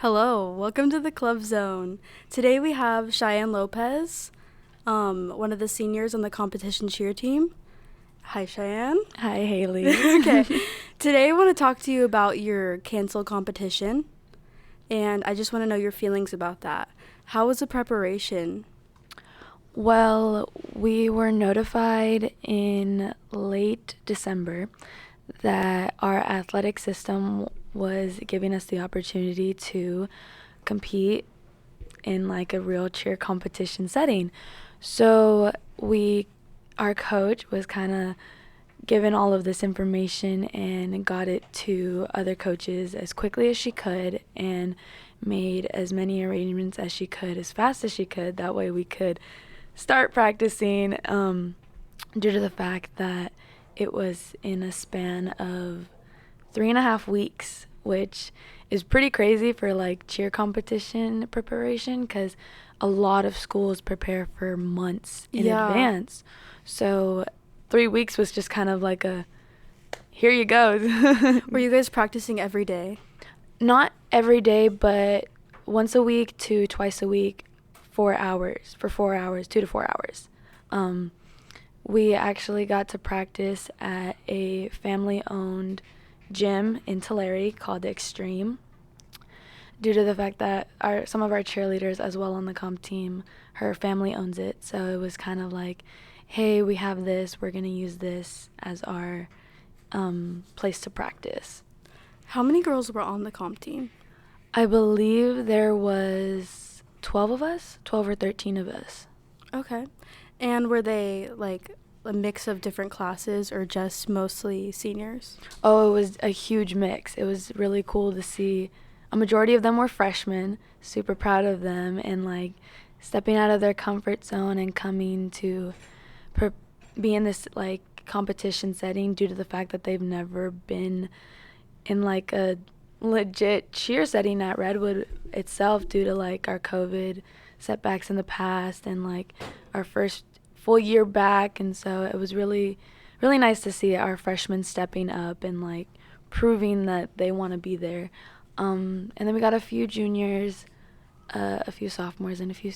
Hello, welcome to the Club Zone. Today we have Cheyenne Lopez, one of the seniors on the competition cheer team. Hi, Cheyenne. Hi, Hailey. Okay, today I want to talk to you about your canceled competition, and I just want to know your feelings about that. How was the preparation? Well, we were notified in late December that our athletic system was giving us the opportunity to compete in like a real cheer competition setting. So our coach was kind of given all of this information and got it to other coaches as quickly as she could and made as many arrangements as she could as fast as she could. That way we could start practicing, due to the fact that it was in a span of 3.5 weeks, which is pretty crazy for like cheer competition preparation because a lot of schools prepare for months in advance. So 3 weeks was just kind of like a, here you go. Were you guys practicing every day? Not every day, but once a week to twice a week, 4 hours, for 4 hours, 2 to 4 hours. We actually got to practice at a family-owned gym in Tulare called the Extreme, due to the fact that some of our cheerleaders as well on the comp team, her family owns it. So it was kind of like, hey, we have this, we're going to use this as our place to practice. How many girls were on the comp team? I believe there was 12 of us, 12 or 13 of us. Okay. And were they like a mix of different classes or just mostly seniors? Oh, it was a huge mix. It was really cool to see. A majority of them were freshmen, super proud of them, and like stepping out of their comfort zone and coming to be in this like competition setting due to the fact that they've never been in like a legit cheer setting at Redwood itself due to like our COVID setbacks in the past and like our first full year back. And so it was really nice to see our freshmen stepping up and like proving that they want to be there. And then we got a few juniors, a few sophomores, and a few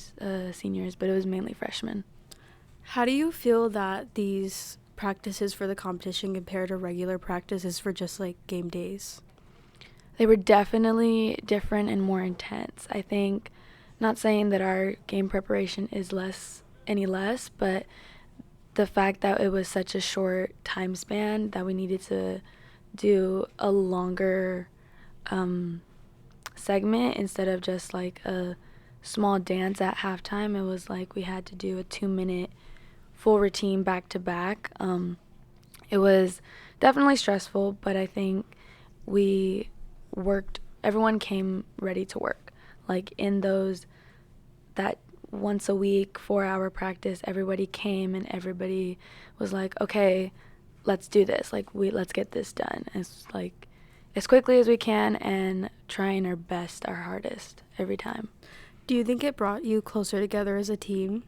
seniors, but it was mainly freshmen. How do you feel that these practices for the competition compare to regular practices for just like game days? They were definitely different and more intense. I think, not saying that our game preparation is any less, but the fact that it was such a short time span that we needed to do a longer segment instead of just like a small dance at halftime. It was like we had to do a 2-minute full routine back to back. It was definitely stressful, but I think everyone came ready to work. Like in that once a week 4-hour practice, everybody came and everybody was like, okay, let's do this. Like let's get this done as quickly as we can and trying our best, our hardest every time. Do you think it brought you closer together as a team?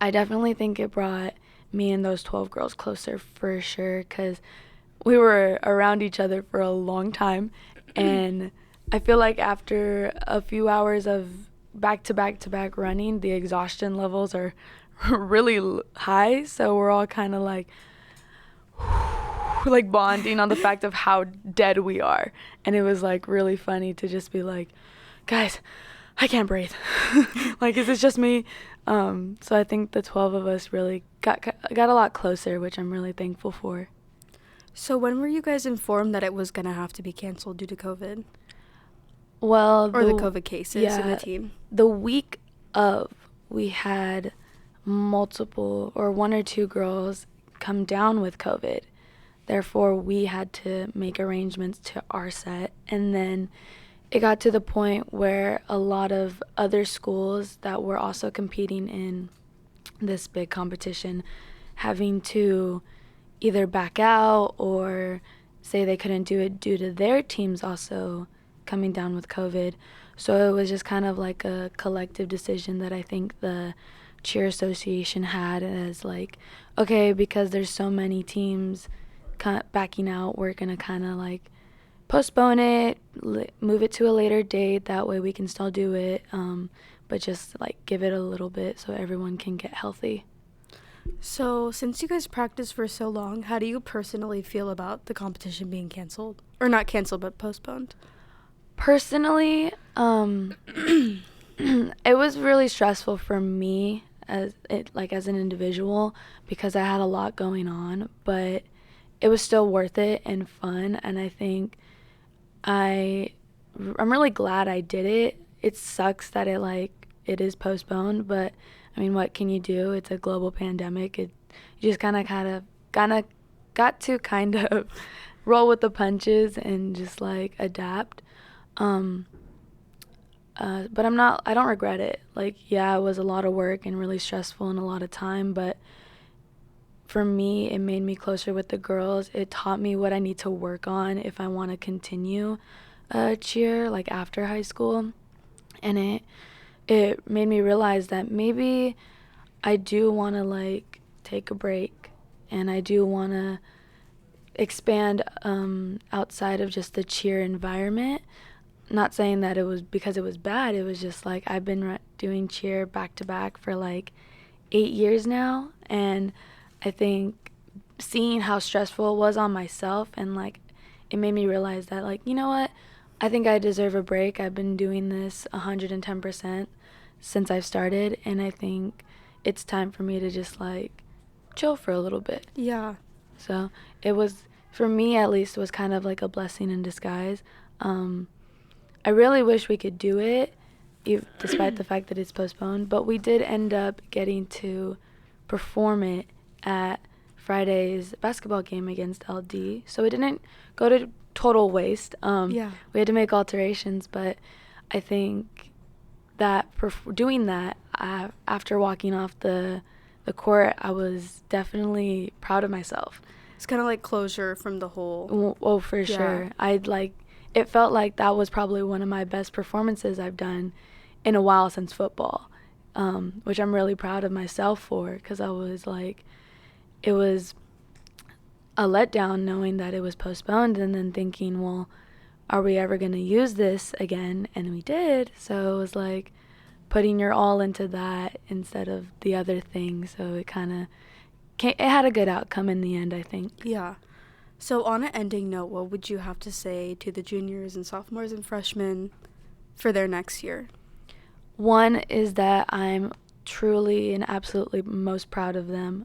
I definitely think it brought me and those 12 girls closer for sure because we were around each other for a long time. And I feel like after a few hours of back-to-back-to-back running, the exhaustion levels are really high. So we're all kind of like bonding on the fact of how dead we are. And it was like really funny to just be like, guys, I can't breathe. Like, is this just me? So I think the 12 of us really got a lot closer, which I'm really thankful for. So when were you guys informed that it was going to have to be canceled due to COVID? Well, or the COVID cases in the team? The week of, we had multiple or one or two girls come down with COVID. Therefore, we had to make arrangements to our set. And then it got to the point where a lot of other schools that were also competing in this big competition having to either back out or say they couldn't do it due to their teams also coming down with COVID. So it was just kind of like a collective decision that I think the cheer association had as like, okay, because there's so many teams backing out, we're going to kind of like postpone it, move it to a later date. That way we can still do it, but just like give it a little bit so everyone can get healthy. So, since you guys practiced for so long, how do you personally feel about the competition being canceled? Or not canceled, but postponed? Personally, it was really stressful for me as an individual because I had a lot going on, but it was still worth it and fun, and I think I'm really glad I did it. It sucks that it is postponed, but I mean, what can you do? It's a global pandemic. You just kind of got to kind of roll with the punches and just like adapt. But I don't regret it. Like, yeah, it was a lot of work and really stressful and a lot of time, but for me, it made me closer with the girls. It taught me what I need to work on if I want to continue cheer, like after high school. And it made me realize that maybe I do want to like take a break, and I do want to expand outside of just the cheer environment. Not saying that it was because it was bad. It was just like I've been doing cheer back to back for like 8 years now, and I think seeing how stressful it was on myself, and like it made me realize that, like, you know what, I think I deserve a break. I've been doing this 110% since I've started, and I think it's time for me to just like chill for a little bit. Yeah. So it was, for me at least, it was kind of like a blessing in disguise. I really wish we could do it, despite the fact that it's postponed, but we did end up getting to perform it at Friday's basketball game against LD. So it didn't go to total waste. Yeah. We had to make alterations, but I think that doing that, after walking off the court, I was definitely proud of myself. It's kind of like closure from the whole. Oh, for sure. It felt like that was probably one of my best performances I've done in a while since football, which I'm really proud of myself for, because I was like, it was a letdown knowing that it was postponed, and then thinking, well, are we ever going to use this again? And we did. So it was like putting your all into that instead of the other thing. So it had a good outcome in the end, I think. Yeah. So on an ending note, what would you have to say to the juniors and sophomores and freshmen for their next year? One is that I'm truly and absolutely most proud of them.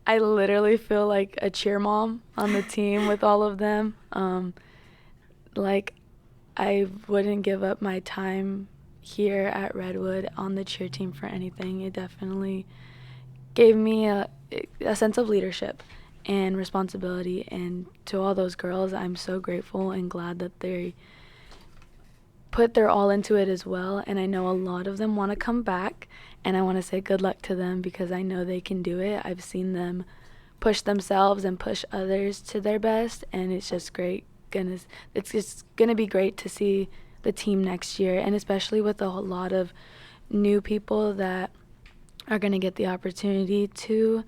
I literally feel like a cheer mom on the team with all of them. Like, I wouldn't give up my time here at Redwood on the cheer team for anything. It definitely gave me a sense of leadership and responsibility, and to all those girls, I'm so grateful and glad that they put their all into it as well. And I know a lot of them want to come back, and I want to say good luck to them because I know they can do it. I've seen them push themselves and push others to their best, and it's just great. It's just gonna be great to see the team next year, and especially with a lot of new people that are gonna get the opportunity to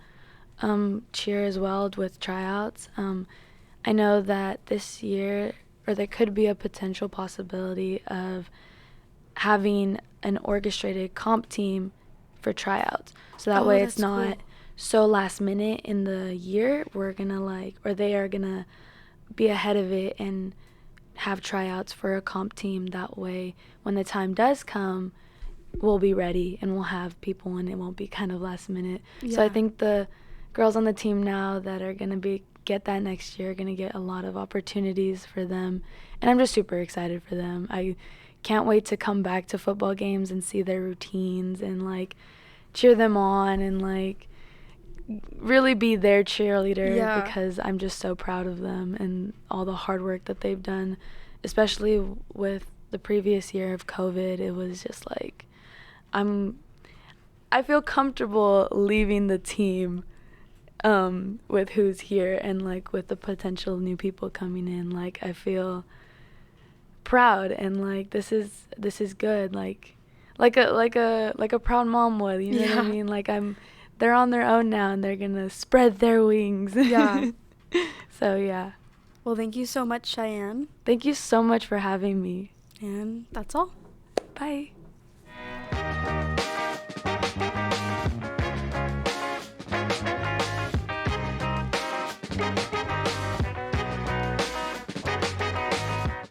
cheer as well with tryouts. I know that this year, or there could be a potential possibility of having an orchestrated comp team for tryouts. So that way it's not so last minute in the year. They are gonna be ahead of it and have tryouts for a comp team. That way, when the time does come, we'll be ready and we'll have people, and it won't be kind of last minute. Yeah. So I think the girls on the team now that are going to get that next year are going to get a lot of opportunities for them, and I'm just super excited for them. I can't wait to come back to football games and see their routines and like cheer them on and like really be their cheerleader, because I'm just so proud of them and all the hard work that they've done, especially with the previous year of COVID. It was just like I feel comfortable leaving the team with who's here, and like with the potential new people coming in. Like, I feel proud, and like this is good, like a proud mom would, you know what I mean? Like, they're on their own now, and they're gonna spread their wings. Yeah. So yeah. Well, thank you so much, Cheyenne. Thank you so much for having me. And that's all. Bye.